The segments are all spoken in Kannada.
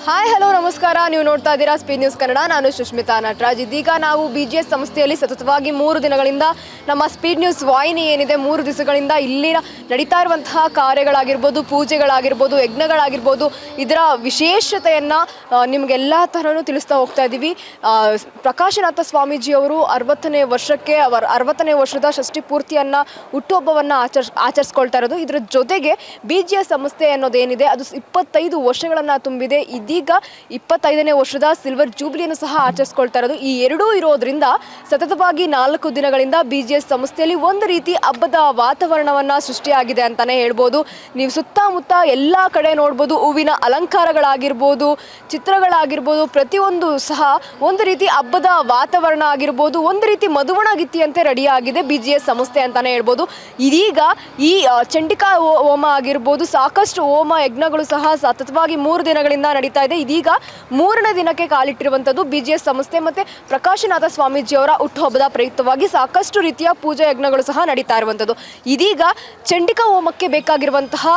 ಹಾಯ್ ಹಲೋ ನಮಸ್ಕಾರ. ನೀವು ನೋಡ್ತಾ ಇದ್ದೀರಾ ಸ್ಪೀಡ್ ನ್ಯೂಸ್ ಕನ್ನಡ. ನಾನು ಸುಷ್ಮಿತಾ ನಟರಾಜ್. ಇದೀಗ ನಾವು BGS ಸಂಸ್ಥೆಯಲ್ಲಿ ಸತತವಾಗಿ 3 ದಿನಗಳಿಂದ ನಮ್ಮ ಸ್ಪೀಡ್ ನ್ಯೂಸ್ ವಾಹಿನಿ ಏನಿದೆ 3 ದಿವಸಗಳಿಂದ ಇಲ್ಲಿನ ನಡೀತಾ ಇರುವಂತಹ ಕಾರ್ಯಗಳಾಗಿರ್ಬೋದು, ಪೂಜೆಗಳಾಗಿರ್ಬೋದು, ಯಜ್ಞಗಳಾಗಿರ್ಬೋದು, ಇದರ ವಿಶೇಷತೆಯನ್ನು ನಿಮಗೆಲ್ಲ ಥರನೂ ತಿಳಿಸ್ತಾ ಹೋಗ್ತಾ ಇದ್ದೀವಿ. ಪ್ರಕಾಶನಾಥ ಸ್ವಾಮೀಜಿಯವರು 60ನೇ ವರ್ಷದ ಷಷ್ಠಿ ಪೂರ್ತಿಯನ್ನು ಹುಟ್ಟುಹಬ್ಬವನ್ನು ಆಚರಿಸ್ಕೊಳ್ತಾ ಇರೋದು. ಇದರ ಜೊತೆಗೆ BGS ಸಂಸ್ಥೆ ಅನ್ನೋದೇನಿದೆ ಅದು 25 ವರ್ಷಗಳನ್ನು ತುಂಬಿದೆ. ಇದೀಗ 25ನೇ ವರ್ಷದ ಸಿಲ್ವರ್ ಜೂಬ್ಲಿಯನ್ನು ಸಹ ಆಚರಿಸ್ಕೊಳ್ತಾ ಇರೋದು. ಈ ಎರಡೂ ಇರೋದ್ರಿಂದ ಸತತವಾಗಿ 4 ದಿನಗಳಿಂದ BGS ಸಂಸ್ಥೆಯಲ್ಲಿ ಒಂದು ರೀತಿ ಹಬ್ಬದ ವಾತಾವರಣವನ್ನು ಸೃಷ್ಟಿಯಾಗಿದೆ ಅಂತಾನೆ ಹೇಳ್ಬೋದು. ನೀವು ಸುತ್ತಮುತ್ತ ಎಲ್ಲ ಕಡೆ ನೋಡ್ಬೋದು, ಹೂವಿನ ಅಲಂಕಾರಗಳಾಗಿರ್ಬೋದು, ಚಿತ್ರಗಳಾಗಿರ್ಬೋದು, ಪ್ರತಿಯೊಂದು ಸಹ ಒಂದು ರೀತಿ ಹಬ್ಬದ ವಾತಾವರಣ ಆಗಿರ್ಬೋದು, ಒಂದು ರೀತಿ ಮದುವಣಗಿತ್ತಿಯಂತೆ ರೆಡಿಯಾಗಿದೆ BGS ಸಂಸ್ಥೆ ಅಂತಾನೆ ಹೇಳ್ಬೋದು. ಇದೀಗ ಈ ಚಂಡಿಕಾ ಹೋಮ ಆಗಿರ್ಬೋದು, ಸಾಕಷ್ಟು ಹೋಮ ಯಜ್ಞಗಳು ಸಹ ಸತತವಾಗಿ 3 ದಿನಗಳಿಂದ ನಡೀತಾ ಇದೆ. ಇದೀಗ 3ನೇ ದಿನಕ್ಕೆ ಕಾಲಿಟ್ಟಿರುವಂಥದ್ದು BGS ಸಂಸ್ಥೆ ಮತ್ತು ಪ್ರಕಾಶನಾಥ ಸ್ವಾಮೀಜಿಯವರ ಹುಟ್ಟುಹಬ್ಬದ ಪ್ರಯುಕ್ತವಾಗಿ ಸಾಕಷ್ಟು ರೀತಿಯ ಪೂಜಾ ಯಜ್ಞಗಳು ಸಹ ನಡೀತಾ ಇರುವಂಥದ್ದು. ಇದೀಗ ಚಂಡಿಕಾ ಹೋಮಕ್ಕೆ ಬೇಕಾಗಿರುವಂತಹ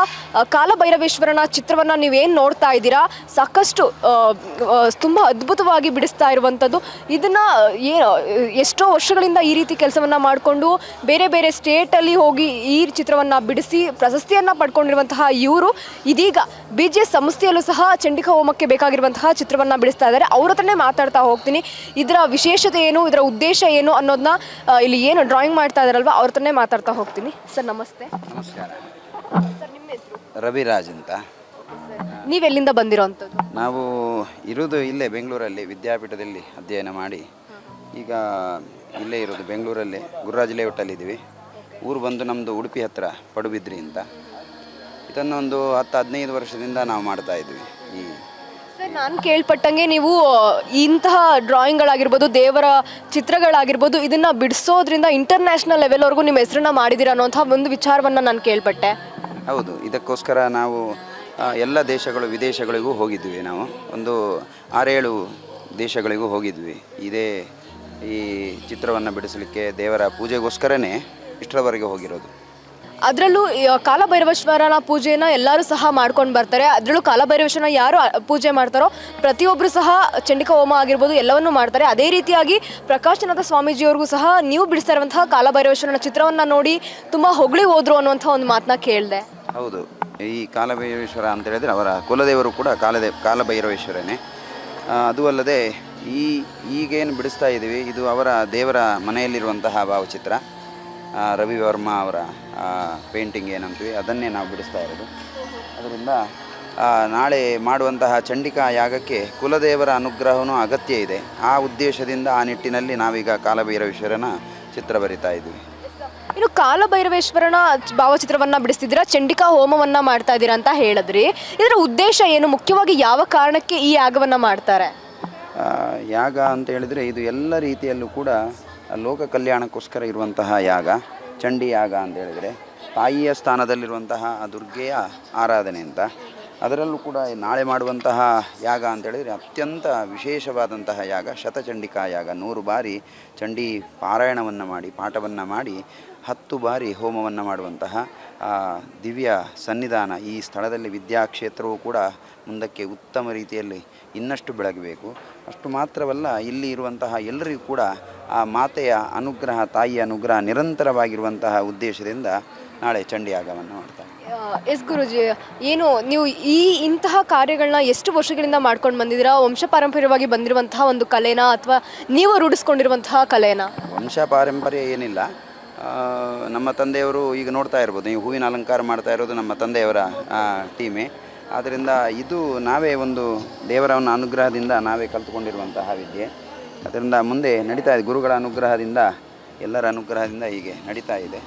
ಕಾಲಭೈರವೇಶ್ವರನ ಚಿತ್ರವನ್ನು ನೀವೇನು ನೋಡ್ತಾ ಇದ್ದೀರಾ, ಸಾಕಷ್ಟು ತುಂಬ ಅದ್ಭುತವಾಗಿ ಬಿಡಿಸ್ತಾ ಇರುವಂಥದ್ದು. ಇದನ್ನು ಎಷ್ಟೋ ವರ್ಷಗಳಿಂದ ಈ ರೀತಿ ಕೆಲಸವನ್ನು ಮಾಡಿಕೊಂಡು ಬೇರೆ ಬೇರೆ ಸ್ಟೇಟಲ್ಲಿ ಹೋಗಿ ಈ ಚಿತ್ರವನ್ನು ಬಿಡಿಸಿ ಪ್ರಶಸ್ತಿಯನ್ನು ಪಡ್ಕೊಂಡಿರುವಂತಹ ಇವರು ಇದೀಗ BGS ಸಂಸ್ಥೆಯಲ್ಲೂ ಸಹ ಚಂಡಿಕಾ ಹೋಮಕ್ಕೆ ಬೇಕಾಗಿರುವಂತಹ ಚಿತ್ರವನ್ನು ಬಿಡಿಸ್ತಾ ಇದ್ದಾರೆ. ಅವ್ರ ಹತ್ರನೇ ಮಾತಾಡ್ತಾ ಹೋಗ್ತೀನಿ. ಇದರ ವಿಶೇಷತೆ ಏನು, ಇದರ ಉದ್ದೇಶ ಏನು ಅನ್ನೋದನ್ನ ಇಲ್ಲಿ ಏನು ಡ್ರಾಯಿಂಗ್ ಮಾಡ್ತಾ ಇದ್ದಾರಲ್ವ ಅವ್ರ ಹತ್ರನೇ ಮಾತಾಡ್ತಾ ಹೋಗ್ತೀನಿ. ಸರ್ ನಮಸ್ತೆ. ನಮಸ್ಕಾರ. ಸರ್ ನಿಮ್ಮ ಹೆಸರು? ರವಿರಾಜ್ ಅಂತ. ನೀವೆಲ್ಲಿಂದ ಬಂದಿರೋವಂಥದ್ದು? ನಾವು ಇರೋದು ಇಲ್ಲೇ ಬೆಂಗಳೂರಲ್ಲಿ ವಿದ್ಯಾಪೀಠದಲ್ಲಿ ಅಧ್ಯಯನ ಮಾಡಿ ಈಗ ಇಲ್ಲೇ ಇರೋದು ಬೆಂಗಳೂರಲ್ಲೇ ಗುರುರಾಜ್ ಲೇಔಟಲ್ಲಿದ್ದೀವಿ. ಊರು ಬಂದು ನಮ್ಮದು ಉಡುಪಿ ಹತ್ತಿರ ಪಡುಬಿದ್ರಿ ಅಂತ. ಇದನ್ನು ಒಂದು 10-15 ವರ್ಷದಿಂದ ನಾವು ಮಾಡ್ತಾ ಇದ್ವಿ. ಸರ್ ನಾನು ಕೇಳ್ಪಟ್ಟಂಗೆ ನೀವು ಇಂತಹ ಡ್ರಾಯಿಂಗ್ಗಳಾಗಿರ್ಬೋದು, ದೇವರ ಚಿತ್ರಗಳಾಗಿರ್ಬೋದು, ಇದನ್ನು ಬಿಡಿಸೋದ್ರಿಂದ ಇಂಟರ್ನ್ಯಾಷನಲ್ ಲೆವೆಲ್ವರೆಗೂ ನಿಮ್ಮ ಹೆಸರನ್ನ ಮಾಡಿದ್ದೀರಾ ಅನ್ನೋಂಥ ಒಂದು ವಿಚಾರವನ್ನು ನಾನು ಕೇಳ್ಪಟ್ಟೆ. ಹೌದು, ಇದಕ್ಕೋಸ್ಕರ ನಾವು ಎಲ್ಲ ದೇಶಗಳು ವಿದೇಶಗಳಿಗೂ ಹೋಗಿದ್ವಿ. ನಾವು ಒಂದು 6-7 ದೇಶಗಳಿಗೂ ಹೋಗಿದ್ವಿ ಈ ಚಿತ್ರವನ್ನು ಬಿಡಿಸಲಿಕ್ಕೆ, ದೇವರ ಪೂಜೆಗೋಸ್ಕರನೇ ಇಷ್ಟರವರೆಗೆ ಹೋಗಿರೋದು. ಅದರಲ್ಲೂ ಕಾಲಭೈರವೇಶ್ವರನ ಪೂಜೆನ ಎಲ್ಲರೂ ಸಹ ಮಾಡ್ಕೊಂಡು ಬರ್ತಾರೆ. ಅದರಲ್ಲೂ ಕಾಲಭೈರವೇಶ್ವರನ ಯಾರು ಪೂಜೆ ಮಾಡ್ತಾರೋ ಪ್ರತಿಯೊಬ್ಬರು ಸಹ ಚಂಡಿಕಾ ಹೋಮ ಆಗಿರ್ಬೋದು ಎಲ್ಲವನ್ನೂ ಮಾಡ್ತಾರೆ. ಅದೇ ರೀತಿಯಾಗಿ ಪ್ರಕಾಶನಾಥ ಸ್ವಾಮೀಜಿಯವ್ರಿಗೂ ಸಹ ನೀವು ಬಿಡಿಸ್ತಾ ಇರುವಂತಹ ಕಾಲಭೈರವೇಶ್ವರನ ಚಿತ್ರವನ್ನು ನೋಡಿ ತುಂಬ ಹೊಗಳಿ ಹೋದ್ರು ಅನ್ನುವಂಥ ಒಂದು ಮಾತನ್ನ ಕೇಳಿದೆ. ಹೌದು, ಈ ಕಾಲಭೈರವೇಶ್ವರ ಅಂತ ಹೇಳಿದರೆ ಅವರ ಕುಲದೇವರು ಕೂಡ ಕಾಲಭೈರವೇಶ್ವರನೇ. ಅದು ಅಲ್ಲದೆ ಈಗೇನು ಬಿಡಿಸ್ತಾ ಇದ್ದೀವಿ ಇದು ಅವರ ದೇವರ ಮನೆಯಲ್ಲಿರುವಂತಹ ಭಾವಚಿತ್ರ. ರವಿ ವರ್ಮಾ ಅವರ ಪೇಂಟಿಂಗ್ ಏನಂತೀವಿ ಅದನ್ನೇ ನಾವು ಬಿಡಿಸ್ತಾ ಇರೋದು. ಅದರಿಂದ ನಾಳೆ ಮಾಡುವಂತಹ ಚಂಡಿಕಾ ಯಾಗಕ್ಕೆ ಕುಲದೇವರ ಅನುಗ್ರಹವೂ ಅಗತ್ಯ ಇದೆ. ಆ ಉದ್ದೇಶದಿಂದ ಆ ನಿಟ್ಟಿನಲ್ಲಿ ನಾವೀಗ ಕಾಲಭೈರವೇಶ್ವರನ ಚಿತ್ರ ಬರಿತಾ ಇದ್ದೀವಿ. ಇನ್ನು ಕಾಲಭೈರವೇಶ್ವರನ ಭಾವಚಿತ್ರವನ್ನು ಬಿಡಿಸ್ತಿದ್ದೀರಾ, ಚಂಡಿಕಾ ಹೋಮವನ್ನು ಮಾಡ್ತಾ ಇದ್ದೀರಾ ಅಂತ ಹೇಳಿದ್ರಿ. ಇದರ ಉದ್ದೇಶ ಏನು, ಮುಖ್ಯವಾಗಿ ಯಾವ ಕಾರಣಕ್ಕೆ ಈ ಯಾಗವನ್ನು ಮಾಡ್ತಾರೆ? ಯಾಗ ಅಂತ ಹೇಳಿದರೆ ಇದು ಎಲ್ಲ ರೀತಿಯಲ್ಲೂ ಕೂಡ ಲೋಕ ಕಲ್ಯಾಣಕ್ಕೋಸ್ಕರ ಇರುವಂತಹ ಯಾಗ. ಚಂಡಿ ಯಾಗ ಅಂತ ಹೇಳಿದರೆ ತಾಯಿಯ ಸ್ಥಾನದಲ್ಲಿರುವಂತಹ ದುರ್ಗೆಯ ಆರಾಧನೆ ಅಂತ. ಅದರಲ್ಲೂ ಕೂಡ ನಾಳೆ ಮಾಡುವಂತಹ ಯಾಗ ಅಂತ ಹೇಳಿದರೆ ಅತ್ಯಂತ ವಿಶೇಷವಾದಂತಹ ಯಾಗ, ಶತಚಂಡಿಕಾ ಯಾಗ. 100 ಬಾರಿ ಚಂಡಿ ಪಾರಾಯಣವನ್ನು ಮಾಡಿ, ಪಾಠವನ್ನು ಮಾಡಿ 10 ಬಾರಿ ಹೋಮವನ್ನು ಮಾಡುವಂತಹ ದಿವ್ಯ ಸನ್ನಿಧಾನ. ಈ ಸ್ಥಳದಲ್ಲಿ ವಿದ್ಯಾಕ್ಷೇತ್ರವೂ ಕೂಡ ಮುಂದಕ್ಕೆ ಉತ್ತಮ ರೀತಿಯಲ್ಲಿ ಇನ್ನಷ್ಟು ಬೆಳಗಬೇಕು. ಅಷ್ಟು ಮಾತ್ರವಲ್ಲ, ಇಲ್ಲಿ ಇರುವಂತಹ ಎಲ್ಲರಿಗೂ ಕೂಡ ಆ ಮಾತೆಯ ಅನುಗ್ರಹ, ತಾಯಿಯ ಅನುಗ್ರಹ ನಿರಂತರವಾಗಿರುವಂತಹ ಉದ್ದೇಶದಿಂದ ನಾಳೆ ಚಂಡಿ ಯಾಗವನ್ನು ಮಾಡ್ತಾರೆ. ಎಸ್ ಗುರುಜಿ, ಏನು ನೀವು ಇಂತಹ ಕಾರ್ಯಗಳನ್ನ ಎಷ್ಟು ವರ್ಷಗಳಿಂದ ಮಾಡ್ಕೊಂಡು ಬಂದಿದ್ದೀರಾ? ವಂಶ ಪಾರಂಪರ್ಯವಾಗಿ ಬಂದಿರುವಂತಹ ಒಂದು ಕಲೆನಾ ಅಥವಾ ನೀವು ರೂಢಿಸ್ಕೊಂಡಿರುವಂತಹ ಕಲೆನಾ? ವಂಶ ಪಾರಂಪರ್ಯ ಏನಿಲ್ಲ. ನಮ್ಮ ತಂದೆಯವರು ಈಗ ನೋಡ್ತಾ ಇರ್ಬೋದು, ನೀವು ಹೂವಿನ ಅಲಂಕಾರ ಮಾಡ್ತಾ ಇರೋದು ನಮ್ಮ ತಂದೆಯವರ ಟೀಮೇ. ಆದ್ದರಿಂದ ಇದು ನಾವೇ ಒಂದು ದೇವರ ಅನುಗ್ರಹದಿಂದ ನಾವೇ ಕಲ್ತುಕೊಂಡಿರುವಂತಹ ವಿದ್ಯೆ. ಅದರಿಂದ ಮುಂದೆ ನಡೀತಾ ಇದೆ, ಗುರುಗಳ ಅನುಗ್ರಹದಿಂದ, ಎಲ್ಲರ ಅನುಗ್ರಹದಿಂದ ಹೀಗೆ ನಡೀತಾ ಇದೆ.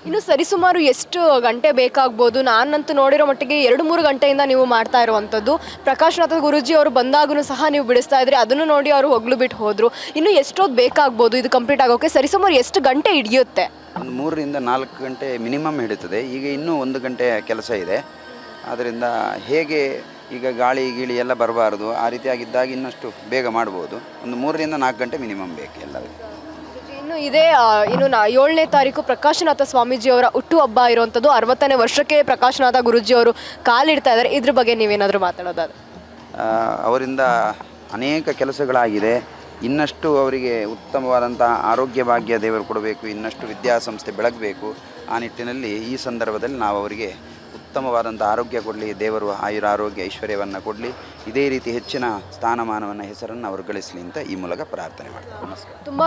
ಇನ್ನು ಸರಿಸುಮಾರು ಎಷ್ಟು ಗಂಟೆ ಬೇಕಾಗ್ಬೋದು? ನಾನಂತೂ ನೋಡಿರೋ ಮಟ್ಟಿಗೆ 2-3 ಗಂಟೆಯಿಂದ ನೀವು ಮಾಡ್ತಾ ಇರುವಂಥದ್ದು. ಪ್ರಕಾಶನಾಥ ಗುರೂಜಿ ಅವರು ಬಂದಾಗೂ ಸಹ ನೀವು ಬಿಡಿಸ್ತಾ ಇದ್ರಿ, ಅದನ್ನು ನೋಡಿ ಅವರು ಹೊಗಳು ಬಿಟ್ಟು ಹೋದರು. ಇನ್ನು ಎಷ್ಟೊತ್ತು ಬೇಕಾಗ್ಬೋದು ಇದು ಕಂಪ್ಲೀಟ್ ಆಗೋಕ್ಕೆ? ಸರಿಸುಮಾರು ಎಷ್ಟು ಗಂಟೆ ಹಿಡಿಯುತ್ತೆ? ಒಂದು 3-4 ಗಂಟೆ ಮಿನಿಮಮ್ ಹಿಡಿತದೆ. ಈಗ ಇನ್ನೂ 1 ಗಂಟೆ ಕೆಲಸ ಇದೆ. ಆದ್ದರಿಂದ ಹೇಗೆ ಈಗ ಗಾಳಿ ಗೀಳಿ ಎಲ್ಲ ಬರಬಾರ್ದು, ಆ ರೀತಿಯಾಗಿದ್ದಾಗ ಇನ್ನಷ್ಟು ಬೇಗ ಮಾಡ್ಬೋದು. ಒಂದು 3-4 ಗಂಟೆ ಮಿನಿಮಮ್ ಬೇಕು ಎಲ್ಲರಿಗೂ. ಇನ್ನು ಇದೇ 7ನೇ ತಾರೀಕು ಪ್ರಕಾಶನಾಥ ಸ್ವಾಮೀಜಿಯವರ ಹುಟ್ಟುಹಬ್ಬ ಇರುವಂಥದ್ದು. 60ನೇ ವರ್ಷಕ್ಕೆ ಪ್ರಕಾಶನಾಥ ಗುರೂಜಿಯವರು ಕಾಲಿಡ್ತಾ ಇದ್ದಾರೆ. ಇದ್ರ ಬಗ್ಗೆ ನೀವೇನಾದರೂ ಮಾತಾಡೋದಾದ್ರೆ? ಅವರಿಂದ ಅನೇಕ ಕೆಲಸಗಳಾಗಿದೆ. ಇನ್ನಷ್ಟು ಅವರಿಗೆ ಉತ್ತಮವಾದಂತಹ ಆರೋಗ್ಯ ಭಾಗ್ಯ ದೇವರು ಕೊಡಬೇಕು, ಇನ್ನಷ್ಟು ವಿದ್ಯಾಸಂಸ್ಥೆ ಬೆಳಗಬೇಕು. ಆ ನಿಟ್ಟಿನಲ್ಲಿ ಈ ಸಂದರ್ಭದಲ್ಲಿ ನಾವು ಅವರಿಗೆ ಉತ್ತಮವಾದಂಥ ಆರೋಗ್ಯ ಕೊಡಲಿ, ದೇವರು ಆಯುರ ಆರೋಗ್ಯ ಐಶ್ವರ್ಯವನ್ನು ಕೊಡಲಿ, ಇದೇ ರೀತಿ ಹೆಚ್ಚಿನ ಸ್ಥಾನಮಾನವನ್ನು ಹೆಸರನ್ನು ಅವರು ಗಳಿಸಲಿ ಅಂತ ಈ ಮೂಲಕ ಪ್ರಾರ್ಥನೆ ಮಾಡ್ತಾರೆ. ನಮಸ್ಕಾರ. ತುಂಬ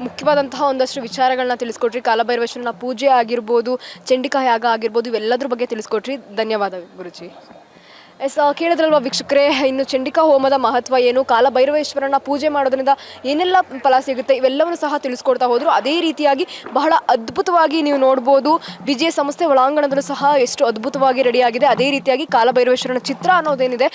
ಮುಖ್ಯವಾದಂತಹ ಒಂದಷ್ಟು ವಿಚಾರಗಳನ್ನ ತಿಳಿಸ್ಕೊಟ್ರಿ. ಕಾಲಭೈರವೇಶ್ವರನ ಪೂಜೆ ಆಗಿರ್ಬೋದು, ಚಂಡಿಕಾ ಯಾಗ ಆಗಿರ್ಬೋದು, ಇವೆಲ್ಲದ್ರ ಬಗ್ಗೆ ತಿಳಿಸ್ಕೊಟ್ರಿ. ಧನ್ಯವಾದ ಗುರುಜಿ. ಕೇಳಿದ್ರಲ್ವ ವೀಕ್ಷಕರೇ, ಇನ್ನು ಚಂಡಿಕಾ ಹೋಮದ ಮಹತ್ವ ಏನು, ಕಾಲಭೈರವೇಶ್ವರನ ಪೂಜೆ ಮಾಡೋದ್ರಿಂದ ಏನೆಲ್ಲ ಫಲ ಸಿಗುತ್ತೆ, ಇವೆಲ್ಲವನ್ನು ಸಹ ತಿಳಿಸ್ಕೊಡ್ತಾ ಹೋದರು. ಅದೇ ರೀತಿಯಾಗಿ ಬಹಳ ಅದ್ಭುತವಾಗಿ ನೀವು ನೋಡ್ಬೋದು, ವಿಜಯ ಸಂಸ್ಥೆ ಒಳಾಂಗಣದಲ್ಲೂ ಸಹ ಎಷ್ಟು ಅದ್ಭುತವಾಗಿ ರೆಡಿಯಾಗಿದೆ. ಅದೇ ರೀತಿಯಾಗಿ ಕಾಲಭೈರವೇಶ್ವರನ ಚಿತ್ರ ಅನ್ನೋದೇನಿದೆ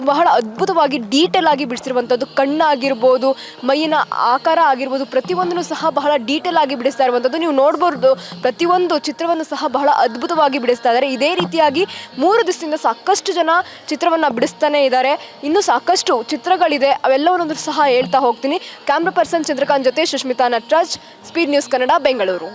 ಬಹಳ ಅದ್ಭುತವಾಗಿ ಡೀಟೇಲ್ ಆಗಿ ಬಿಡಿಸಿರುವಂಥದ್ದು. ಕಣ್ಣಾಗಿರ್ಬೋದು, ಮೈಯಿನ ಆಕಾರ ಆಗಿರ್ಬೋದು, ಪ್ರತಿಯೊಂದನ್ನು ಸಹ ಬಹಳ ಡೀಟೇಲ್ ಆಗಿ ಬಿಡಿಸ್ತಾ ಇರುವಂಥದ್ದು ನೀವು ನೋಡ್ಬೋದು. ಪ್ರತಿಯೊಂದು ಚಿತ್ರವನ್ನು ಸಹ ಬಹಳ ಅದ್ಭುತವಾಗಿ ಬಿಡಿಸ್ತಾ ಇದ್ದಾರೆ. ಇದೇ ರೀತಿಯಾಗಿ 3 ದಿವಸದಿಂದ ಸಾಕಷ್ಟು ಜನ ಚಿತ್ರವನ್ನು ಬಿಡಿಸ್ತಾನೆ ಇದ್ದಾರೆ. ಇನ್ನೂ ಸಾಕಷ್ಟು ಚಿತ್ರಗಳಿದೆ, ಅವೆಲ್ಲವನ್ನೂ ಸಹ ಹೇಳ್ತಾ ಹೋಗ್ತೀನಿ. ಕ್ಯಾಮ್ರಾ ಪರ್ಸನ್ ಚಂದ್ರಕಾಂತ್ ಜೊತೆ ಸುಷ್ಮಿತಾ ನಟರಾಜ್, ಸ್ಪೀಡ್ ನ್ಯೂಸ್ ಕನ್ನಡ, ಬೆಂಗಳೂರು.